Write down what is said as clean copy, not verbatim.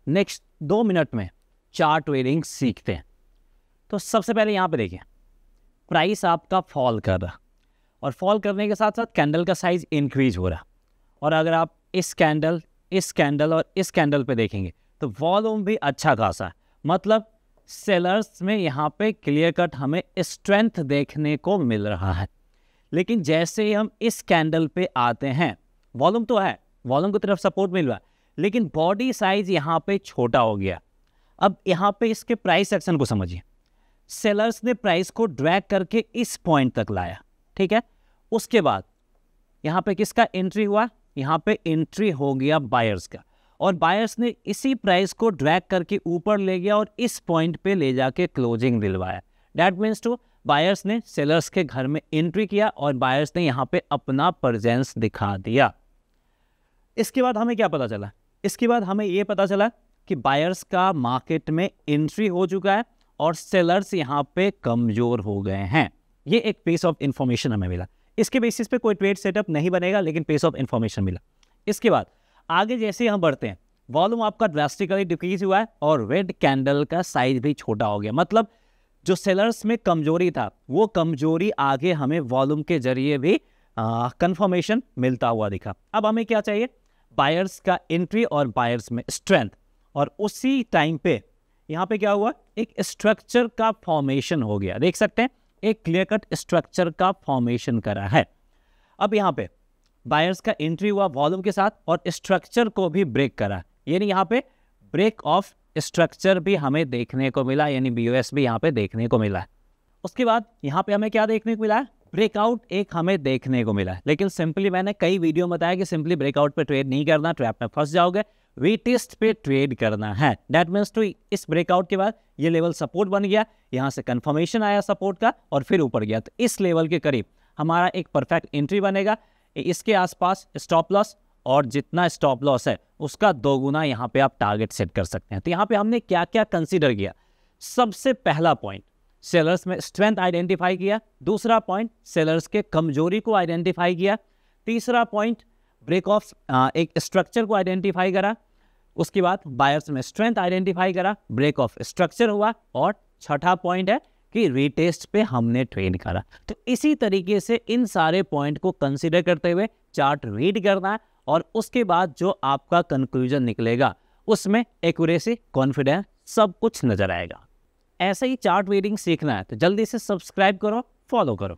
Next 2 minute में chart trading सीखते हैं। तो सबसे पहले यहाँ पे देखिए, प्राइस आपका फॉल कर रहा और फॉल करने के साथ साथ कैंडल का साइज इंक्रीज हो रहा। और अगर आप इस कैंडल और इस कैंडल पे देखेंगे तो वॉल्यूम भी अच्छा खासा है, मतलब सेलर्स में यहाँ पे क्लियर कट हमें स्ट्रेंथ देखने को मिल रहा है। लेकिन जैसे ही हम इस कैंडल पे आते हैं, वॉल्यूम तो है, वॉल्यूम की तरफ सपोर्ट मिल रहा है, लेकिन बॉडी साइज यहाँ पे छोटा हो गया। अब यहाँ पे इसके प्राइस एक्शन को समझिए, सेलर्स ने प्राइस को ड्रैग करके इस पॉइंट तक लाया, ठीक है। उसके बाद यहाँ पे किसका एंट्री हुआ, यहाँ पे एंट्री हो गया बायर्स का, और बायर्स ने इसी प्राइस को ड्रैग करके ऊपर ले गया और इस पॉइंट पे ले जाके क्लोजिंग दिलवाया। दैट मीन्स टू बायर्स ने सेलर्स के घर में एंट्री किया और बायर्स ने यहाँ पे अपना प्रेजेंस दिखा दिया। इसके बाद हमें क्या पता चला, इसके बाद हमें ये पता चला कि बायर्स का मार्केट में एंट्री हो चुका है और सेलर्स यहाँ पे कमजोर हो गए हैं। ये एक पीस ऑफ इंफॉर्मेशन हमें मिला। इसके बेसिस पे कोई ट्रेड सेटअप नहीं बनेगा, लेकिन पीस ऑफ इंफॉर्मेशन मिला। इसके बाद आगे जैसे हम बढ़ते हैं, वॉल्यूम आपका ड्रास्टिकली डिक्रीज हुआ है और रेड कैंडल का साइज भी छोटा हो गया, मतलब जो सेलर्स में कमजोरी था वो कमजोरी आगे हमें वॉल्यूम के जरिए भी कंफर्मेशन मिलता हुआ दिखा। अब हमें क्या चाहिए, बायर्स का एंट्री और बायर्स में स्ट्रेंथ। और उसी टाइम पे यहाँ पे क्या हुआ, एक स्ट्रक्चर का फॉर्मेशन हो गया। देख सकते हैं एक क्लियर कट स्ट्रक्चर का फॉर्मेशन करा है। अब यहाँ पे बायर्स का एंट्री हुआ वॉल्यूम के साथ और स्ट्रक्चर को भी ब्रेक करा, यानी यहाँ पे ब्रेक ऑफ स्ट्रक्चर भी हमें देखने को मिला, यानी बीओएस भी यहाँ पे देखने को मिला है। उसके बाद यहाँ पे हमें क्या देखने को मिला है, ब्रेकआउट एक हमें देखने को मिला है। लेकिन सिंपली मैंने कई वीडियो में बताया कि सिंपली ब्रेकआउट पे ट्रेड नहीं करना, ट्रैप में फंस जाओगे, रीटेस्ट पे ट्रेड करना है। दैट मीन्स टू इस ब्रेकआउट के बाद ये लेवल सपोर्ट बन गया, यहाँ से कंफर्मेशन आया सपोर्ट का और फिर ऊपर गया, तो इस लेवल के करीब हमारा एक परफेक्ट एंट्री बनेगा। इसके आसपास स्टॉप लॉस, और जितना स्टॉप लॉस है उसका 2 गुना यहाँ पे आप टारगेट सेट कर सकते हैं। तो यहाँ पे हमने क्या क्या कंसीडर किया, सबसे पहला पॉइंट सेलर्स में स्ट्रेंथ आइडेंटिफाई किया, दूसरा पॉइंट सेलर्स के कमजोरी को आइडेंटिफाई किया, तीसरा पॉइंट ब्रेक ऑफ एक स्ट्रक्चर को आइडेंटिफाई करा, उसके बाद बायर्स में स्ट्रेंथ आइडेंटिफाई करा, ब्रेक ऑफ स्ट्रक्चर हुआ, और छठा पॉइंट है कि रीटेस्ट पे हमने ट्रेड करा। तो इसी तरीके से इन सारे पॉइंट को कंसीडर करते हुए चार्ट रीड करना है और उसके बाद जो आपका कंक्लूजन निकलेगा उसमें एक्यूरेसी, कॉन्फिडेंस सब कुछ नजर आएगा। ऐसे ही चार्ट रीडिंग सीखना है तो जल्दी से सब्सक्राइब करो, फॉलो करो।